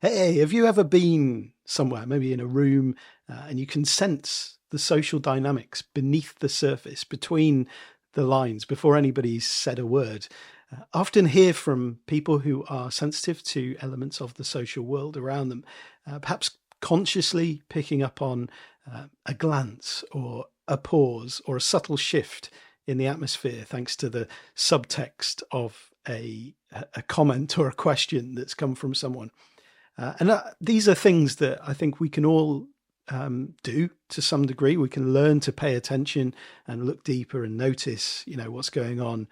Hey, have you ever been somewhere, maybe in a room, and you can sense the social dynamics beneath the surface, between the lines, before anybody's said a word? I often hear from people who are sensitive to elements of the social world around them, perhaps consciously picking up on a glance or a pause or a subtle shift in the atmosphere, thanks to the subtext of a comment or a question that's come from someone. And these are things that I think we can all do to some degree. We can learn to pay attention and look deeper and notice, what's going on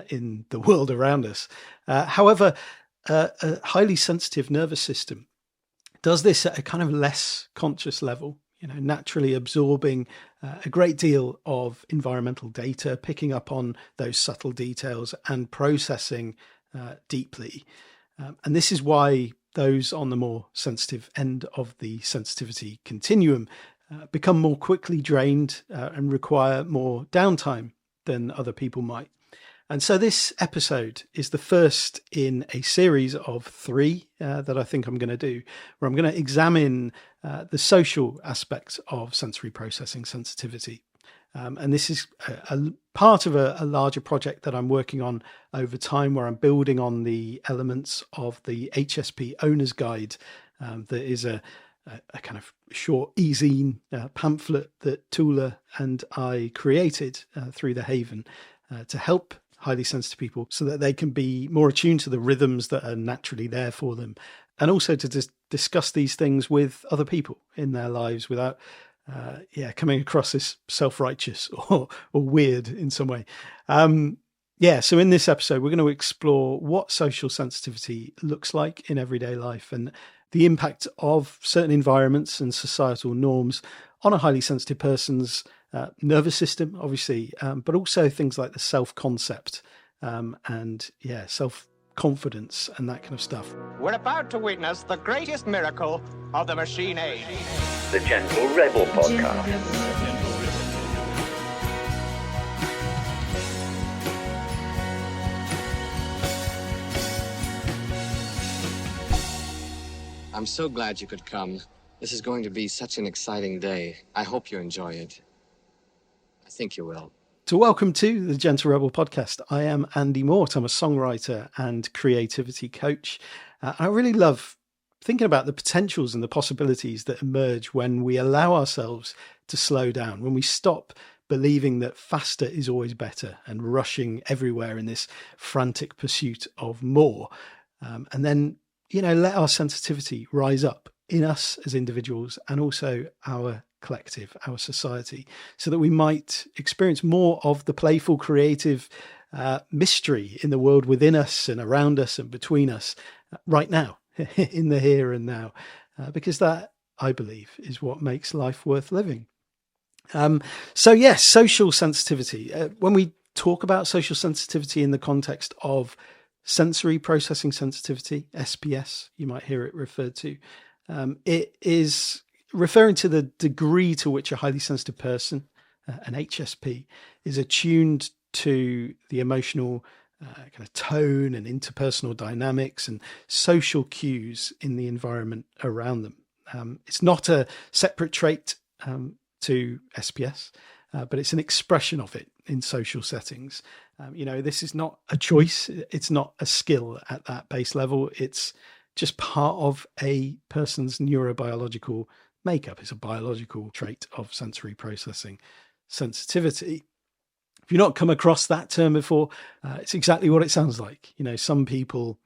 in the world around us. However, a highly sensitive nervous system does this at a kind of less conscious level, naturally absorbing a great deal of environmental data, picking up on those subtle details and processing deeply. And this is why those on the more sensitive end of the sensitivity continuum become more quickly drained and require more downtime than other people might. And so this episode is the first in a series of three that I think I'm going to do, where I'm going to examine the social aspects of sensory processing sensitivity. And this is a part of a larger project that I'm working on over time, where I'm building on the elements of the HSP Owner's Guide. That is a kind of short e-zine pamphlet that Tula and I created through the Haven to help highly sensitive people so that they can be more attuned to the rhythms that are naturally there for them, and also to discuss these things with other people in their lives without coming across as self-righteous or weird in some way. So in this episode, we're going to explore what social sensitivity looks like in everyday life and the impact of certain environments and societal norms on a highly sensitive person's nervous system, obviously, but also things like the self-concept and self-confidence and that kind of stuff. We're about to witness the greatest miracle of the machine age. The Gentle Rebel Podcast. I'm so glad you could come. This is going to be such an exciting day. I hope you enjoy it. I think you will. So welcome to the Gentle Rebel Podcast. I am Andy Mort. I'm a songwriter and creativity coach. I really love thinking about the potentials and the possibilities that emerge when we allow ourselves to slow down, when we stop believing that faster is always better and rushing everywhere in this frantic pursuit of more. And then, let our sensitivity rise up in us as individuals and also our collective, our society, so that we might experience more of the playful, creative mystery in the world within us and around us and between us right now, in the here and now, because that, I believe, is what makes life worth living. Social sensitivity. When we talk about social sensitivity in the context of sensory processing sensitivity, SPS, you might hear it referred to, it is referring to the degree to which a highly sensitive person, an HSP, is attuned to the emotional kind of tone and interpersonal dynamics and social cues in the environment around them. It's not a separate trait to SPS, but it's an expression of it in social settings. This is not a choice. It's not a skill at that base level. It's just part of a person's neurobiological makeup. It's a biological trait of sensory processing sensitivity. If you've not come across that term before, it's exactly what it sounds like. Some people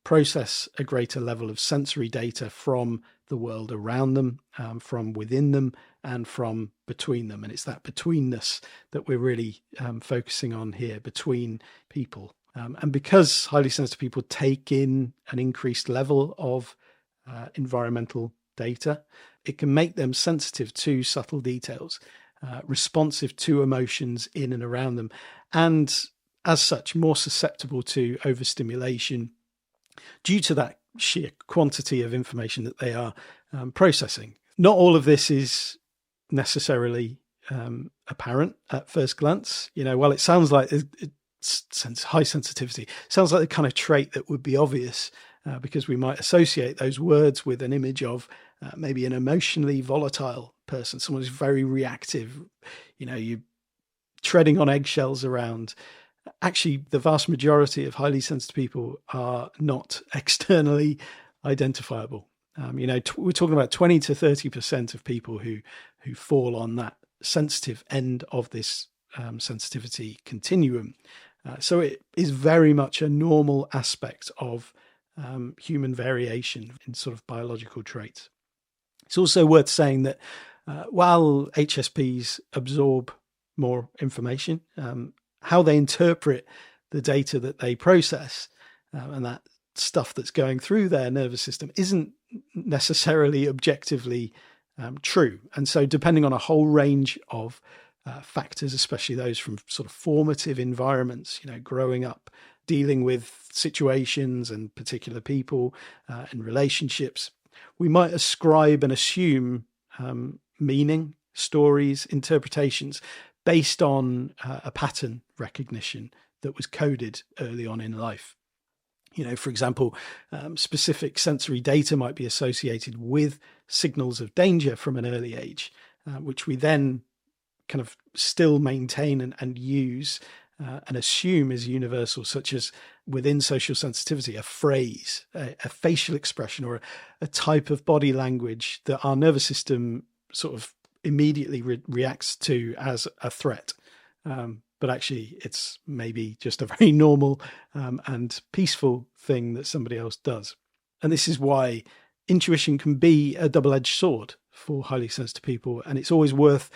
process a greater level of sensory data from the world around them, from within them, and from between them. And it's that betweenness that we're really focusing on here, between people. And because highly sensitive people take in an increased level of environmental data, it can make them sensitive to subtle details, responsive to emotions in and around them, and as such, more susceptible to overstimulation due to that sheer quantity of information that they are processing. Not all of this is necessarily apparent at first glance. While it sounds like it's high sensitivity, sounds like the kind of trait that would be obvious. because we might associate those words with an image of maybe an emotionally volatile person, someone who's very reactive, you treading on eggshells around. Actually, the vast majority of highly sensitive people are not externally identifiable. We're talking about 20 to 30% of people who fall on that sensitive end of this sensitivity continuum. So it is very much a normal aspect of human variation in sort of biological traits. It's also worth saying that while HSPs absorb more information, how they interpret the data that they process and that stuff that's going through their nervous system isn't necessarily objectively true. And so depending on a whole range of factors, especially those from sort of formative environments, growing up, dealing with situations and particular people and relationships, we might ascribe and assume meaning, stories, interpretations based on a pattern recognition that was coded early on in life. For example, specific sensory data might be associated with signals of danger from an early age, which we then kind of still maintain and use and assume is universal, such as within social sensitivity, a phrase, a facial expression, or a type of body language that our nervous system sort of immediately reacts to as a threat. But actually, it's maybe just a very normal and peaceful thing that somebody else does. And this is why intuition can be a double-edged sword for highly sensitive people. And it's always worth,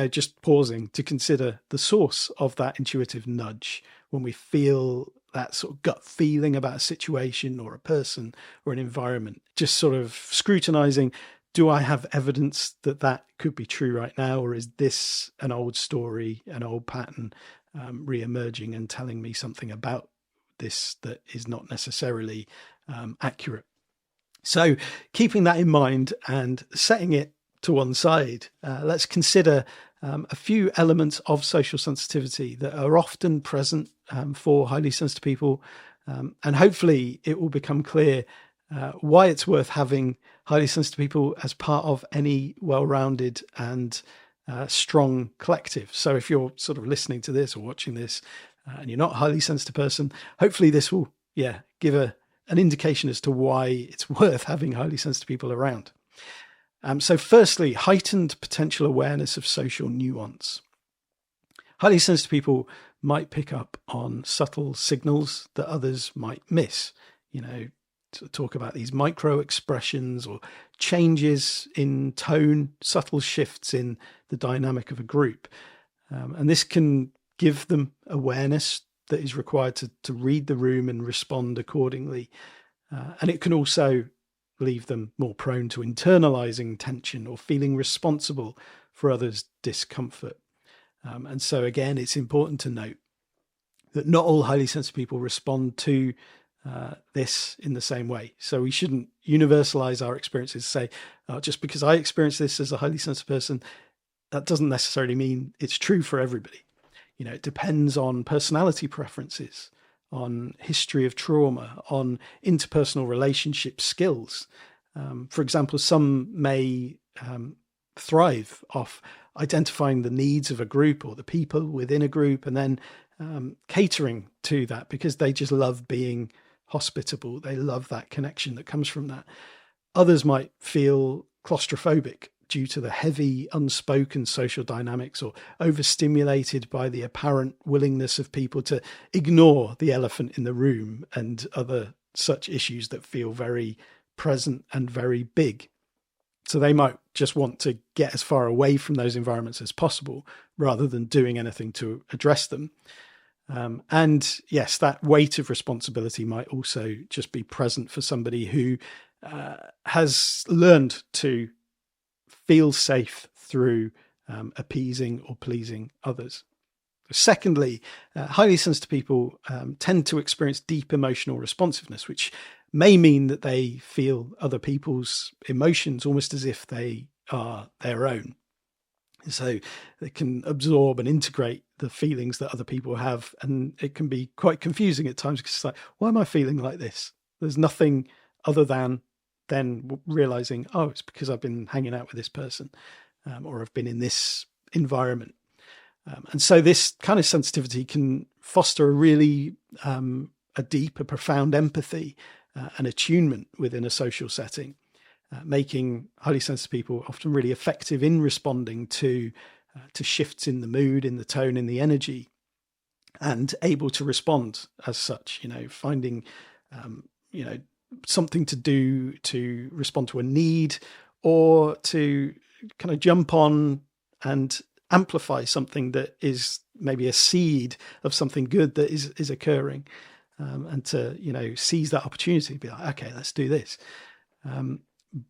just pausing to consider the source of that intuitive nudge when we feel that sort of gut feeling about a situation or a person or an environment. Just sort of scrutinizing, do I have evidence that could be true right now? Or is this an old story, an old pattern re-emerging and telling me something about this that is not necessarily accurate? So keeping that in mind and setting it to one side, let's consider a few elements of social sensitivity that are often present for highly sensitive people. And hopefully it will become clear why it's worth having highly sensitive people as part of any well-rounded and strong collective. So if you're sort of listening to this or watching this and you're not a highly sensitive person, hopefully this will give an indication as to why it's worth having highly sensitive people around. So firstly, heightened potential awareness of social nuance. Highly sensitive people might pick up on subtle signals that others might miss, to talk about these micro expressions or changes in tone, subtle shifts in the dynamic of a group. And this can give them awareness that is required to read the room and respond accordingly. And it can also leave them more prone to internalizing tension or feeling responsible for others' discomfort. And so again, it's important to note that not all highly sensitive people respond to this in the same way. So we shouldn't universalize our experiences, say, just because I experience this as a highly sensitive person, that doesn't necessarily mean it's true for everybody. It depends on personality preferences, on history of trauma, on interpersonal relationship skills. For example, some may thrive off identifying the needs of a group or the people within a group and then catering to that because they just love being hospitable. They love that connection that comes from that. Others might feel claustrophobic due to the heavy, unspoken social dynamics or overstimulated by the apparent willingness of people to ignore the elephant in the room and other such issues that feel very present and very big. So they might just want to get as far away from those environments as possible rather than doing anything to address them. And yes, that weight of responsibility might also just be present for somebody who has learned to feel safe through appeasing or pleasing others. Secondly, highly sensitive people tend to experience deep emotional responsiveness, which may mean that they feel other people's emotions almost as if they are their own. So they can absorb and integrate the feelings that other people have. And it can be quite confusing at times because it's like, why am I feeling like this? There's nothing other than then realizing, oh, it's because I've been hanging out with this person, or I've been in this environment. And so this kind of sensitivity can foster a really a deep, a profound empathy and attunement within a social setting, making highly sensitive people often really effective in responding to shifts in the mood, in the tone, in the energy, and able to respond as such, finding, something to do to respond to a need, or to kind of jump on and amplify something that is maybe a seed of something good that is occurring, and to, seize that opportunity, be like, okay, let's do this.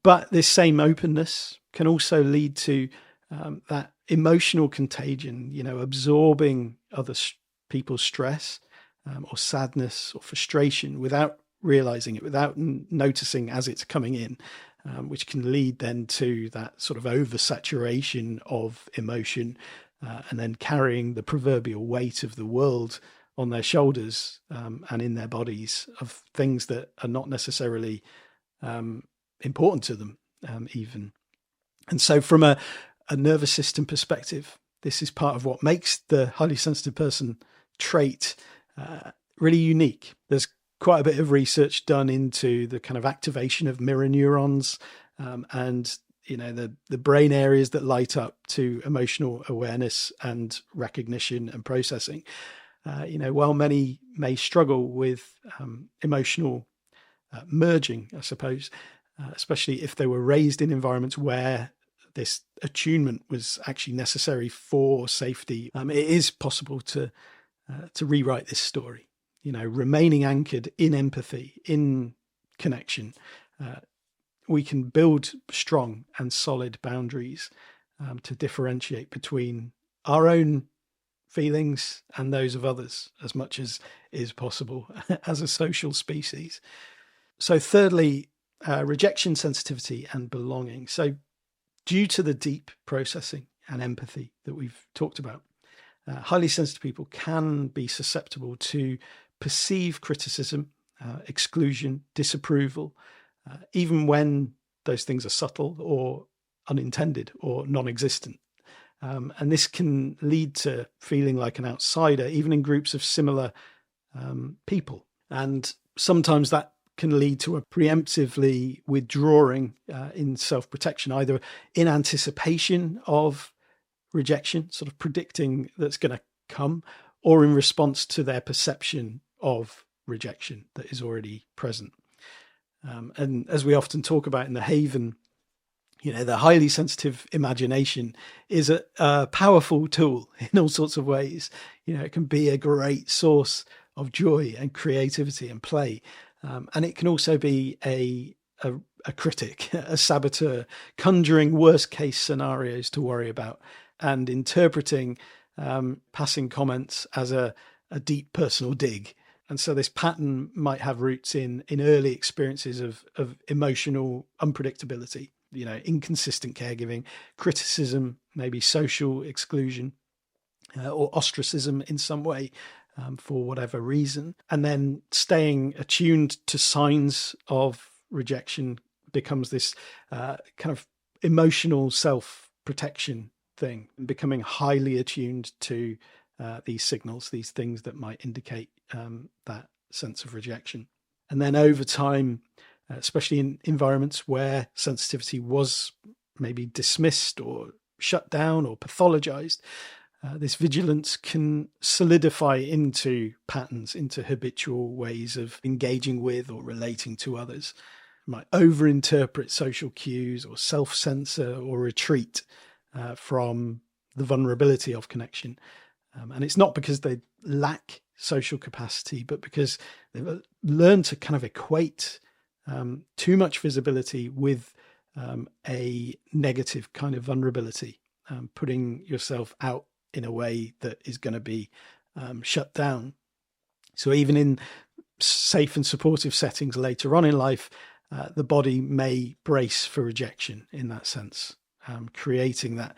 But this same openness can also lead to that emotional contagion, absorbing other people's stress, or sadness or frustration without realizing it, without noticing as it's coming in, which can lead then to that sort of oversaturation of emotion, and then carrying the proverbial weight of the world on their shoulders, and in their bodies, of things that are not necessarily important to them, even. And so from a nervous system perspective, this is part of what makes the highly sensitive person trait really unique. There's quite a bit of research done into the kind of activation of mirror neurons, and the brain areas that light up to emotional awareness and recognition and processing. While many may struggle with emotional merging, I suppose, especially if they were raised in environments where this attunement was actually necessary for safety, it is possible to rewrite this story. Remaining anchored in empathy, in connection, we can build strong and solid boundaries to differentiate between our own feelings and those of others as much as is possible as a social species. So thirdly, rejection sensitivity and belonging. So due to the deep processing and empathy that we've talked about, highly sensitive people can be susceptible to perceived criticism, exclusion, disapproval, even when those things are subtle or unintended or non-existent. And this can lead to feeling like an outsider, even in groups of similar people. And sometimes that can lead to a preemptively withdrawing in self-protection, either in anticipation of rejection, sort of predicting that's going to come, or in response to their perception of rejection that is already present. And as we often talk about in the Haven, the highly sensitive imagination is a powerful tool in all sorts of ways. It can be a great source of joy and creativity and play. And it can also be a critic, a saboteur, conjuring worst case scenarios to worry about and interpreting passing comments as a deep personal dig. And so this pattern might have roots in early experiences of emotional unpredictability, inconsistent caregiving, criticism, maybe social exclusion, or ostracism in some way, for whatever reason. And then staying attuned to signs of rejection becomes this kind of emotional self-protection thing, becoming highly attuned to these signals, these things that might indicate that sense of rejection. And then over time, especially in environments where sensitivity was maybe dismissed or shut down or pathologized, this vigilance can solidify into patterns, into habitual ways of engaging with or relating to others. You might overinterpret social cues or self-censor or retreat from the vulnerability of connection. And it's not because they lack social capacity, but because they've learned to kind of equate too much visibility with a negative kind of vulnerability, putting yourself out in a way that is going to be shut down. So even in safe and supportive settings later on in life, the body may brace for rejection in that sense, creating that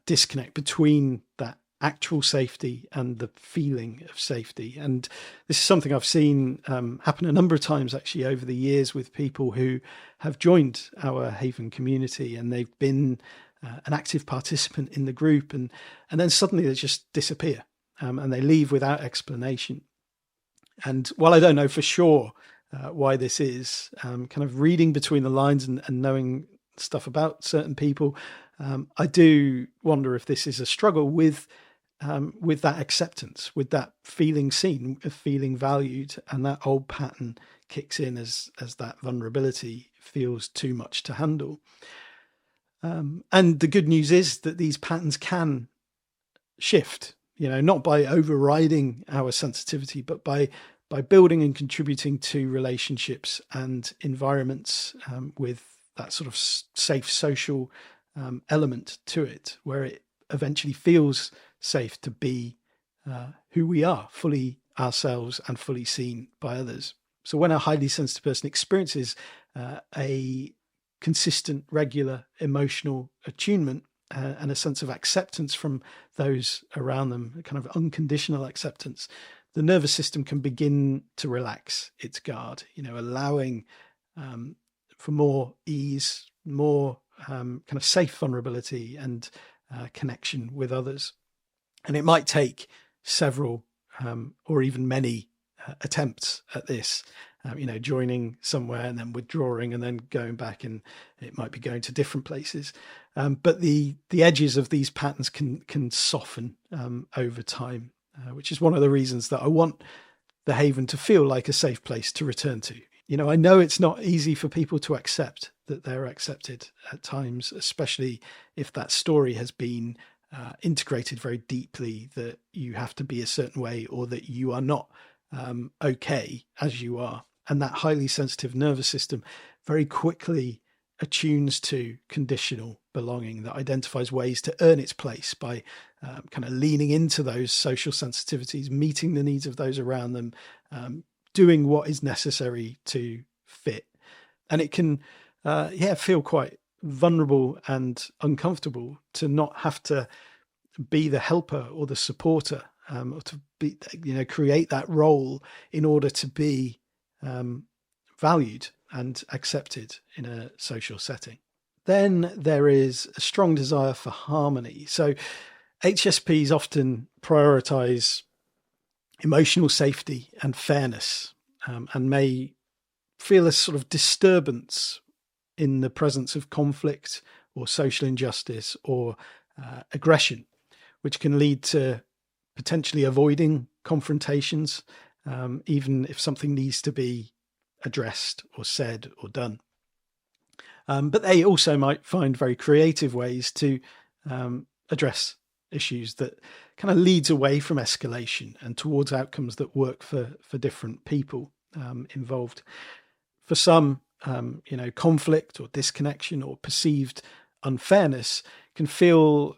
disconnect between that actual safety and the feeling of safety. And this is something I've seen happen a number of times actually over the years with people who have joined our Haven community, and they've been an active participant in the group, and then suddenly they just disappear, and they leave without explanation. And while I don't know for sure why this is, kind of reading between the lines and knowing stuff about certain people, I do wonder if this is a struggle with that acceptance, with that feeling seen, feeling valued, and that old pattern kicks in as that vulnerability feels too much to handle. And the good news is that these patterns can shift, not by overriding our sensitivity, but by building and contributing to relationships and environments with that sort of safe social element to it, where it eventually feels safe to be who we are, fully ourselves and fully seen by others. So when a highly sensitive person experiences a consistent, regular emotional attunement and a sense of acceptance from those around them, a kind of unconditional acceptance, the nervous system can begin to relax its guard, allowing for more ease, more kind of safe vulnerability and connection with others. And it might take several or even many attempts at this, joining somewhere and then withdrawing and then going back, and it might be going to different places. But the edges of these patterns can soften over time, which is one of the reasons that I want the Haven to feel like a safe place to return to. I know it's not easy for people to accept that they're accepted at times, especially if that story has been integrated very deeply, that you have to be a certain way or that you are not okay as you are. And that highly sensitive nervous system very quickly attunes to conditional belonging that identifies ways to earn its place by kind of leaning into those social sensitivities, meeting the needs of those around them, doing what is necessary to fit. And it can feel quite vulnerable and uncomfortable to not have to be the helper or the supporter, or to be, create that role in order to be valued and accepted in a social setting. Then there is a strong desire for harmony. So HSPs often prioritize emotional safety and fairness, and may feel a sort of disturbance in the presence of conflict or social injustice or aggression, which can lead to potentially avoiding confrontations, even if something needs to be addressed or said or done. But they also might find very creative ways to address issues that kind of leads away from escalation and towards outcomes that work for different people involved. For some, conflict or disconnection or perceived unfairness can feel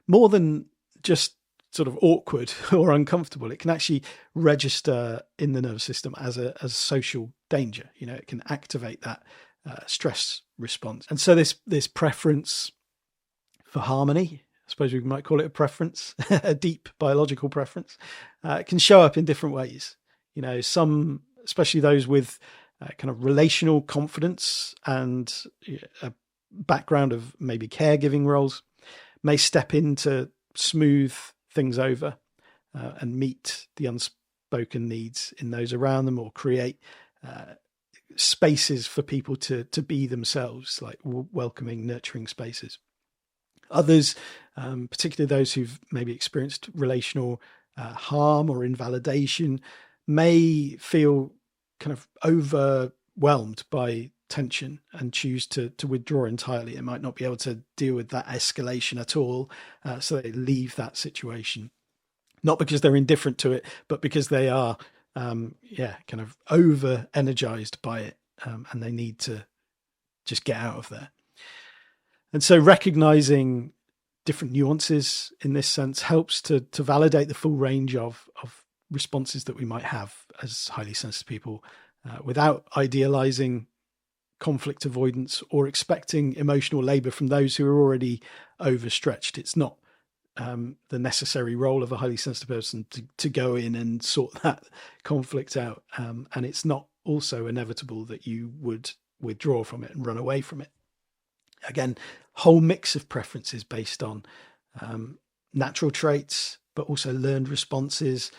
more than just sort of awkward or uncomfortable. It can actually register in the nervous system as a social danger. It can activate that stress response. And so this preference for harmony, I suppose we might call it a preference, a deep biological preference, can show up in different ways. Some, especially those with kind of relational confidence and a background of maybe caregiving roles, may step in to smooth things over and meet the unspoken needs in those around them, or create spaces for people to be themselves, like welcoming, nurturing spaces. Others, particularly those who've maybe experienced relational harm or invalidation, may feel kind of overwhelmed by tension and choose to withdraw entirely. It might not be able to deal with that escalation at all, so they leave that situation, not because they're indifferent to it, but because they are kind of over energized by it, and they need to just get out of there. And so recognizing different nuances in this sense helps to validate the full range of responses that we might have as highly sensitive people, without idealizing conflict avoidance or expecting emotional labor from those who are already overstretched. It's not the necessary role of a highly sensitive person to go in and sort that conflict out. And it's not also inevitable that you would withdraw from it and run away from it. Again, whole mix of preferences based on natural traits, but also learned responses,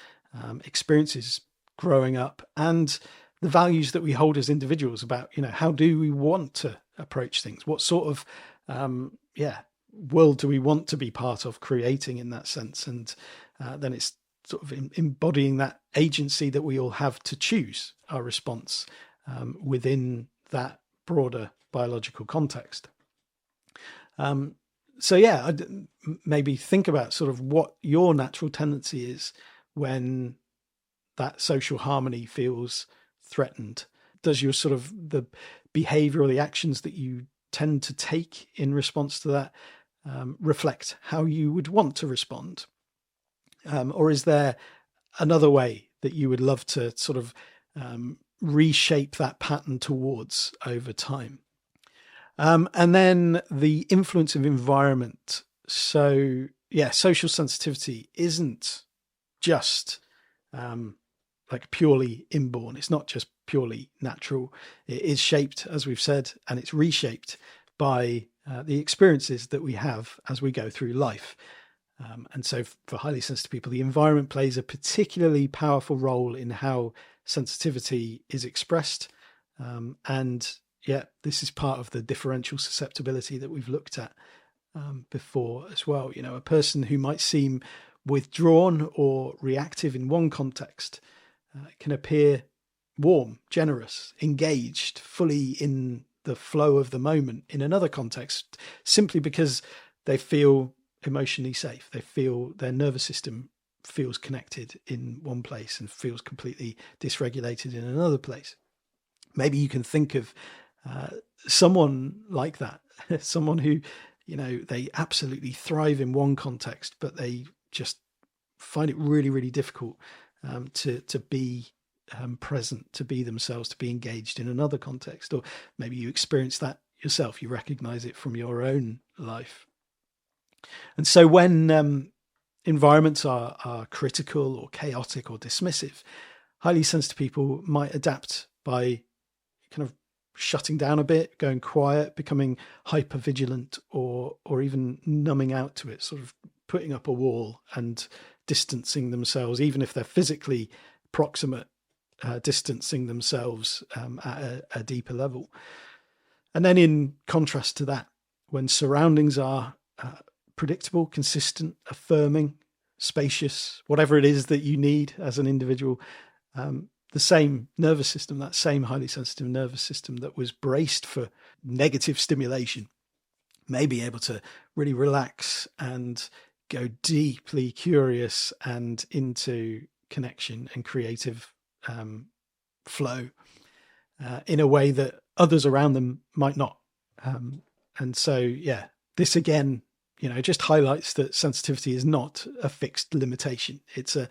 experiences growing up, and the values that we hold as individuals about, how do we want to approach things? What sort of, world do we want to be part of creating in that sense? And then it's sort of embodying that agency that we all have to choose our response within that broader biological context. I'd maybe think about sort of what your natural tendency is when that social harmony feels threatened. Does your sort of the behavior or the actions that you tend to take in response to that reflect how you would want to respond? Or is there another way that you would love to sort of reshape that pattern towards over time? And then the influence of environment. So, social sensitivity isn't just like purely inborn. It's not just purely natural. It is shaped, as we've said, and it's reshaped by the experiences that we have as we go through life. And so for highly sensitive people, the environment plays a particularly powerful role in how sensitivity is expressed. This is part of the differential susceptibility that we've looked at before as well. A person who might seem withdrawn or reactive in one context can appear warm, generous, engaged, fully in the flow of the moment in another context, simply because they feel emotionally safe. They feel their nervous system feels connected in one place and feels completely dysregulated in another place. Maybe you can think of someone like that, someone who, they absolutely thrive in one context, but they just find it really, really difficult to be present, to be themselves, to be engaged in another context. Or maybe you experience that yourself, you recognize it from your own life. And so when environments are critical or chaotic or dismissive, highly sensitive people might adapt by kind of shutting down a bit, going quiet, becoming hyper vigilant, or even numbing out to it, sort of putting up a wall and distancing themselves, even if they're physically proximate, distancing themselves at a deeper level. And then in contrast to that, when surroundings are predictable, consistent, affirming, spacious, whatever it is that you need as an individual, the same nervous system, that same highly sensitive nervous system that was braced for negative stimulation, may be able to really relax and go deeply curious and into connection and creative flow in a way that others around them might not. And so, this again, just highlights that sensitivity is not a fixed limitation. It's a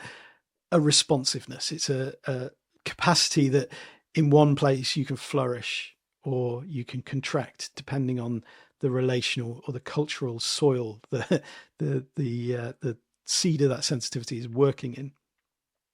responsiveness. It's a capacity that in one place you can flourish or you can contract depending on the relational or the cultural soil that the seed of that sensitivity is working in.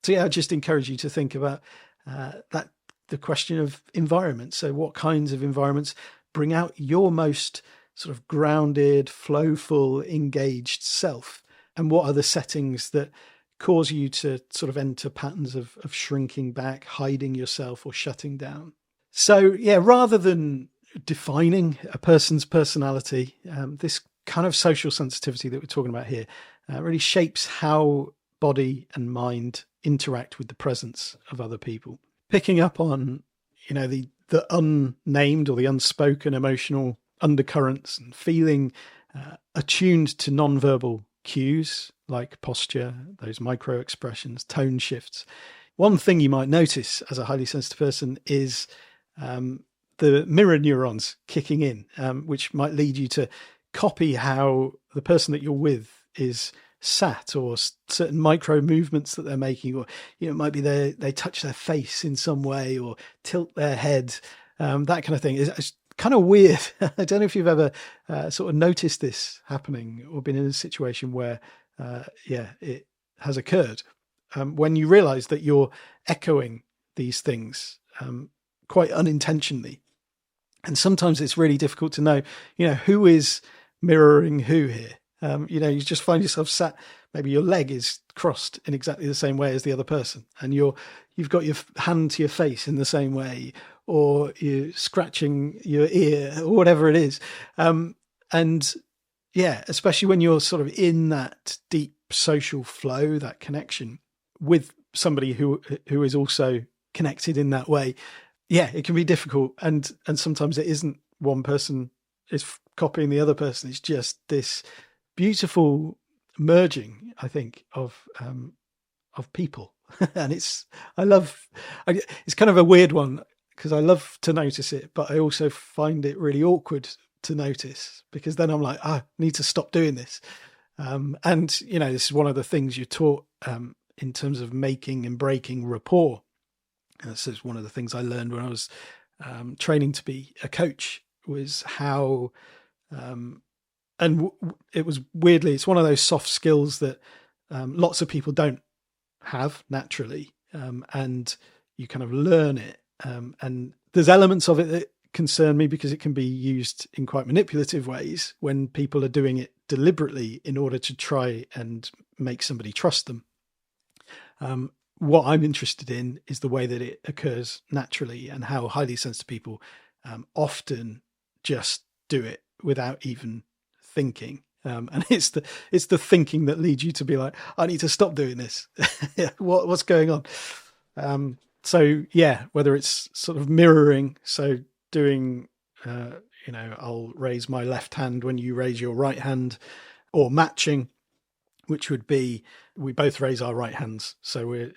So I just encourage you to think about the question of environment. So what kinds of environments bring out your most sort of grounded, flowful, engaged self? And what are the settings that cause you to sort of enter patterns of shrinking back, hiding yourself, or shutting down? So rather than defining a person's personality, this kind of social sensitivity that we're talking about here really shapes how body and mind interact with the presence of other people. Picking up on, the unnamed or the unspoken emotional undercurrents and feeling attuned to nonverbal cues like posture, those micro expressions, tone shifts. One thing you might notice as a highly sensitive person is the mirror neurons kicking in, which might lead you to copy how the person that you're with is sat, or certain micro movements that they're making, or it might be they touch their face in some way or tilt their head, that kind of thing. It's kind of weird. I don't know if you've ever sort of noticed this happening or been in a situation where, it has occurred. When you realize that you're echoing these things quite unintentionally. And sometimes it's really difficult to know, who is mirroring who here. You just find yourself sat, maybe your leg is crossed in exactly the same way as the other person, and you've got your hand to your face in the same way, or you're scratching your ear or whatever it is. Especially when you're sort of in that deep social flow, that connection with somebody who is also connected in that way. Yeah, it can be difficult. And sometimes it isn't one person is copying the other person. It's just this beautiful merging, I think, of people. And it's kind of a weird one because I love to notice it, but I also find it really awkward to notice because then I'm like, I need to stop doing this. This is one of the things you're taught in terms of making and breaking rapport. And this is one of the things I learned when I was training to be a coach, was how, it was weirdly, it's one of those soft skills that lots of people don't have naturally, and you kind of learn it. And there's elements of it that concern me because it can be used in quite manipulative ways when people are doing it deliberately in order to try and make somebody trust them. What I'm interested in is the way that it occurs naturally and how highly sensitive people often just do it without even thinking. And it's the thinking that leads you to be like, I need to stop doing this. What's going on? Whether it's sort of mirroring, so doing, I'll raise my left hand when you raise your right hand, or matching, which would be we both raise our right hands. So we're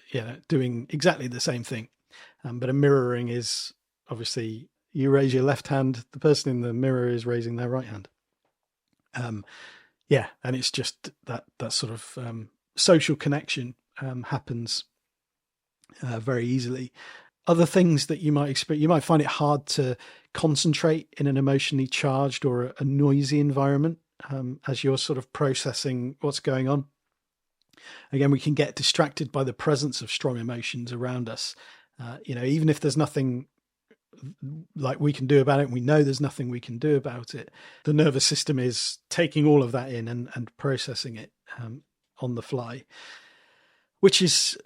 doing exactly the same thing. But a mirroring is obviously you raise your left hand, the person in the mirror is raising their right hand. And it's just that sort of social connection happens very easily. Other things that you might experience, you might find it hard to concentrate in an emotionally charged or a noisy environment as you're sort of processing what's going on. Again, we can get distracted by the presence of strong emotions around us. Even if there's nothing like we can do about it, we know there's nothing we can do about it. The nervous system is taking all of that in and processing it on the fly, which is,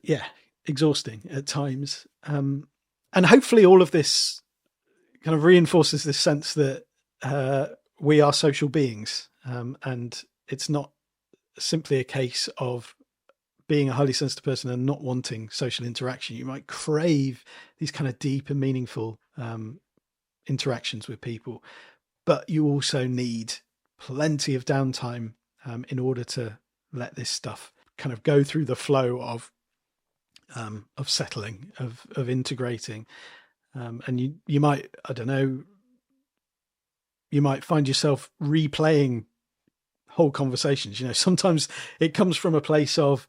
exhausting at times. And hopefully all of this kind of reinforces this sense that we are social beings, and it's not simply a case of being a highly sensitive person and not wanting social interaction. You might crave these kind of deep and meaningful interactions with people, but you also need plenty of downtime in order to let this stuff kind of go through the flow of settling, of integrating. And you might, I don't know, you might find yourself replaying whole conversations. Sometimes it comes from a place of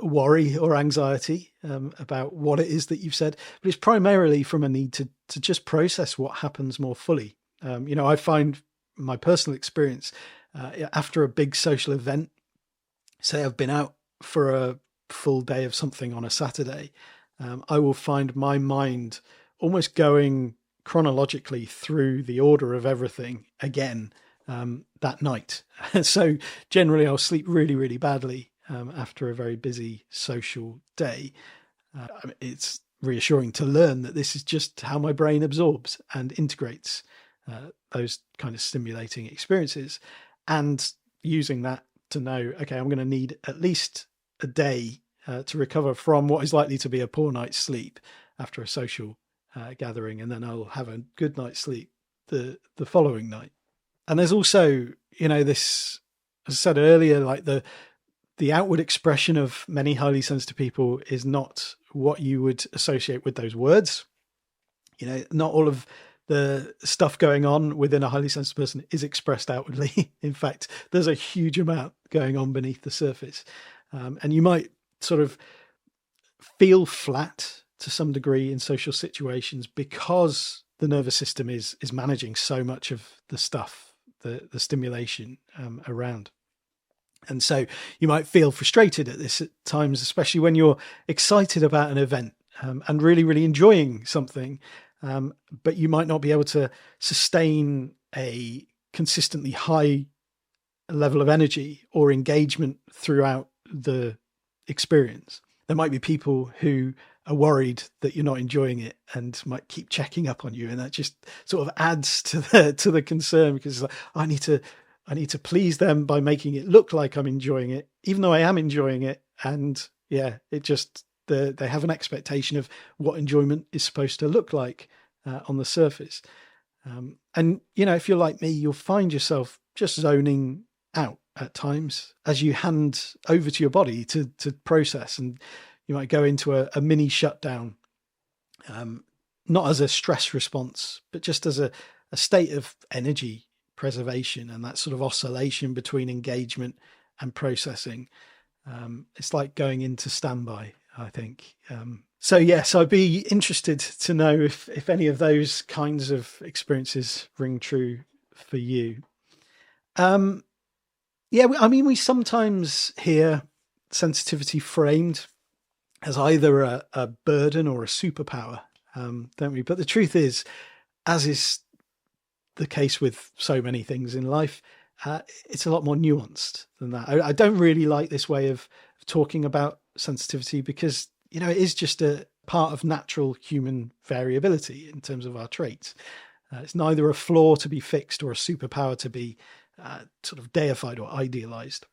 worry or anxiety about what it is that you've said, but it's primarily from a need to just process what happens more fully. I find my personal experience after a big social event, say I've been out for a full day of something on a Saturday, I will find my mind almost going chronologically through the order of everything again that night. So generally I'll sleep really, really badly after a very busy social day. It's reassuring to learn that this is just how my brain absorbs and integrates those kind of stimulating experiences, and using that to know, okay, I'm going to need at least a day to recover from what is likely to be a poor night's sleep after a social gathering, and then I'll have a good night's sleep the following night. And there's also, this, as I said earlier, like the outward expression of many highly sensitive people is not what you would associate with those words. Not all of the stuff going on within a highly sensitive person is expressed outwardly. In fact, there's a huge amount going on beneath the surface. And you might sort of feel flat to some degree in social situations because the nervous system is managing so much of the stuff, the stimulation around. And so you might feel frustrated at this at times, especially when you're excited about an event and really, really enjoying something, but you might not be able to sustain a consistently high level of energy or engagement throughout the experience. There might be people who are worried that you're not enjoying it and might keep checking up on you, and that just sort of adds to the concern, because it's like, I need to please them by making it look like I'm enjoying it, even though I am enjoying it. And yeah, it just they have an expectation of what enjoyment is supposed to look like on the surface. And if you're like me, you'll find yourself just zoning out at times as you hand over to your body to process, and you might go into a mini shutdown, not as a stress response, but just as a state of energy preservation and that sort of oscillation between engagement and processing. It's like going into standby, I think. So yes, I'd be interested to know if any of those kinds of experiences ring true for you. We sometimes hear sensitivity framed as either a burden or a superpower, don't we? But the truth is, as is the case with so many things in life, it's a lot more nuanced than that. I don't really like this way of talking about sensitivity, because it is just a part of natural human variability in terms of our traits. It's neither a flaw to be fixed or a superpower to be sort of deified or idealized.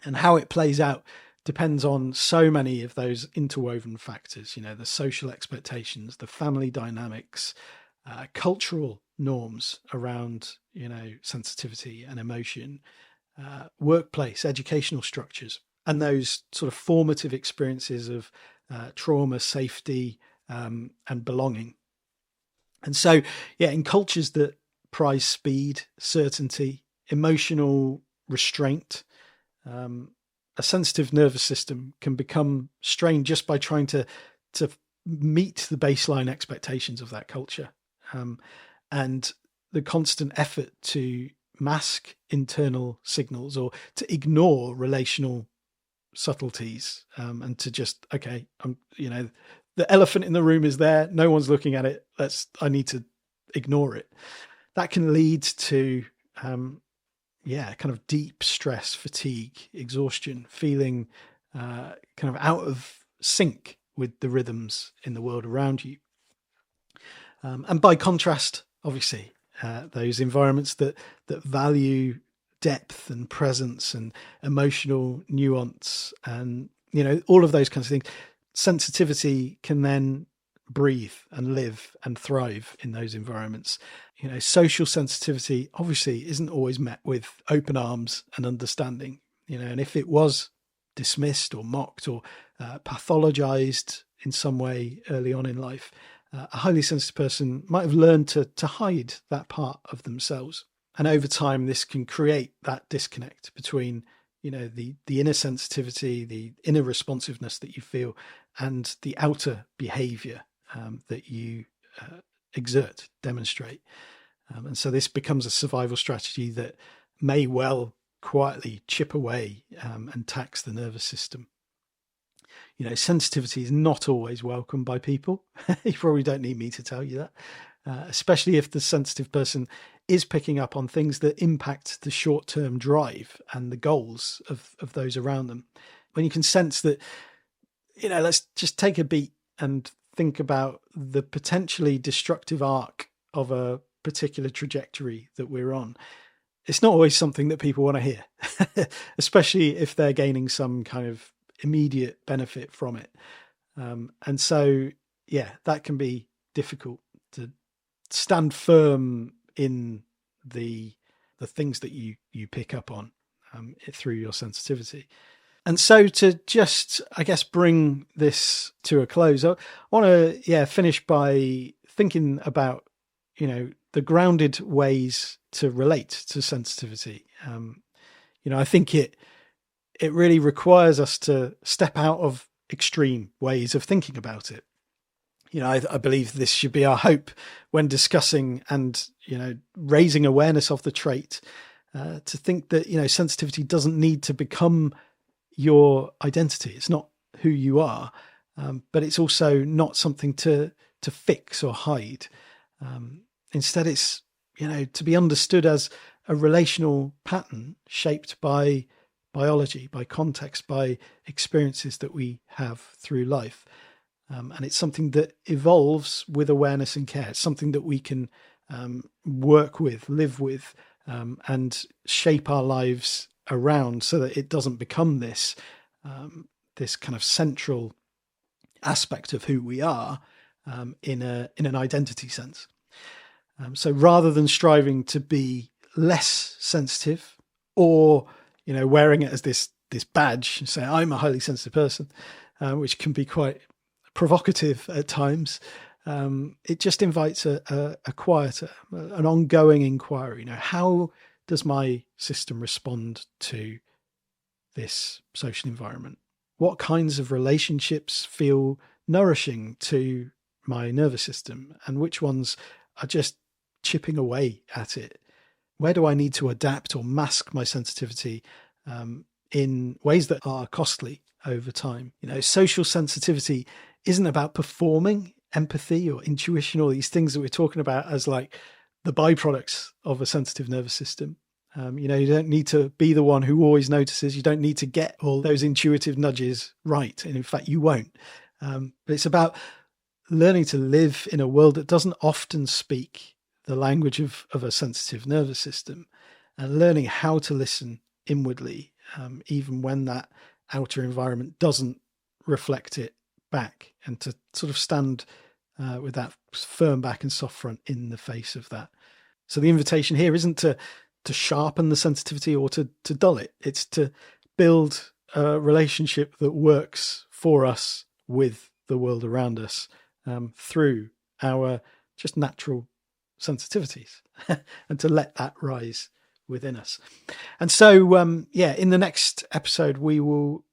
And how it plays out depends on so many of those interwoven factors, the social expectations, the family dynamics, cultural norms around, sensitivity and emotion, workplace, educational structures, and those sort of formative experiences of trauma, safety, and belonging. And so, in cultures that prize speed, certainty, emotional restraint, a sensitive nervous system can become strained just by trying to meet the baseline expectations of that culture. And the constant effort to mask internal signals or to ignore relational subtleties, and to just, the elephant in the room is there, no one's looking at it, I need to ignore it. That can lead to kind of deep stress, fatigue, exhaustion, feeling kind of out of sync with the rhythms in the world around you. And by contrast, obviously, those environments that value depth and presence and emotional nuance and, all of those kinds of things, sensitivity can then breathe and live and thrive in those environments. Social sensitivity obviously isn't always met with open arms and understanding, and if it was dismissed or mocked or pathologized in some way early on in life, a highly sensitive person might have learned to hide that part of themselves. And over time, this can create that disconnect between, the inner sensitivity, the inner responsiveness that you feel, and the outer behavior that you exert, demonstrate. And so this becomes a survival strategy that may well quietly chip away and tax the nervous system. Sensitivity is not always welcome by people. You probably don't need me to tell you that, especially if the sensitive person is picking up on things that impact the short-term drive and the goals of those around them. When you can sense that, let's just take a beat and think about the potentially destructive arc of a particular trajectory that we're on. It's not always something that people want to hear, especially if they're gaining some kind of immediate benefit from it. And so, that can be difficult to stand firm in the things that you pick up on through your sensitivity. And so to just, I guess, bring this to a close, I want to, finish by thinking about, the grounded ways to relate to sensitivity. I think it really requires us to step out of extreme ways of thinking about it. I believe this should be our hope when discussing and, raising awareness of the trait, to think that, sensitivity doesn't need to become your identity. It's not who you are, but it's also not something to fix or hide. Instead, it's, to be understood as a relational pattern shaped by biology, by context, by experiences that we have through life. And it's something that evolves with awareness and care. It's something that we can work with, live with, and shape our lives around so that it doesn't become this kind of central aspect of who we are in an identity sense. So rather than striving to be less sensitive or, wearing it as this badge and say, I'm a highly sensitive person, which can be quite provocative at times, it just invites a quieter, an ongoing inquiry. How does my system respond to this social environment? What kinds of relationships feel nourishing to my nervous system, and which ones are just chipping away at it? Where do I need to adapt or mask my sensitivity in ways that are costly over time? Social sensitivity isn't about performing empathy or intuition or these things that we're talking about as like the byproducts of a sensitive nervous system. You don't need to be the one who always notices. You don't need to get all those intuitive nudges right. And in fact, you won't. But it's about learning to live in a world that doesn't often speak the language of a sensitive nervous system, and learning how to listen inwardly, even when that outer environment doesn't reflect it back, and to sort of stand with that firm back and soft front in the face of that. So the invitation here isn't to sharpen the sensitivity or to dull it. It's to build a relationship that works for us with the world around us through our just natural sensitivities and to let that rise within us. And so, in the next episode, we will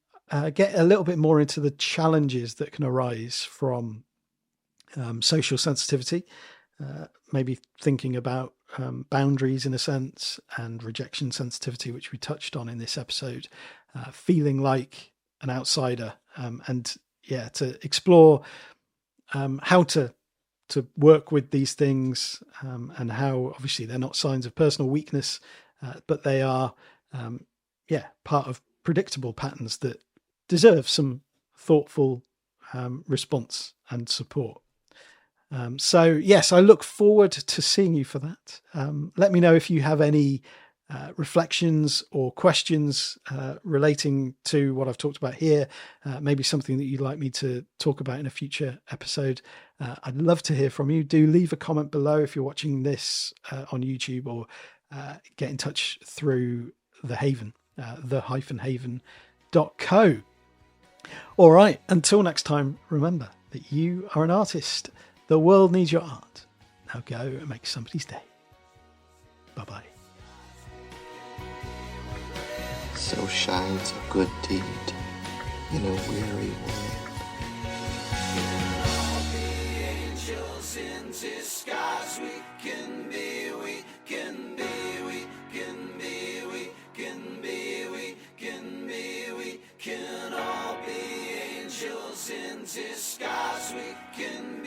get a little bit more into the challenges that can arise from social sensitivity, maybe thinking about boundaries in a sense, and rejection sensitivity, which we touched on in this episode, feeling like an outsider, and to explore how to work with these things, and how obviously they're not signs of personal weakness, but they are part of predictable patterns that deserve some thoughtful response and support. So yes, I look forward to seeing you for that. Let me know if you have any reflections or questions relating to what I've talked about here, maybe something that you'd like me to talk about in a future episode. I'd love to hear from you. Do leave a comment below if you're watching this on YouTube, or get in touch through the Haven, the-haven.co. All right, until next time, remember that you are an artist. The world needs your art. Now go and make somebody's day. Bye-bye. So shines a good deed in a weary world. Can all be angels in disguise. We can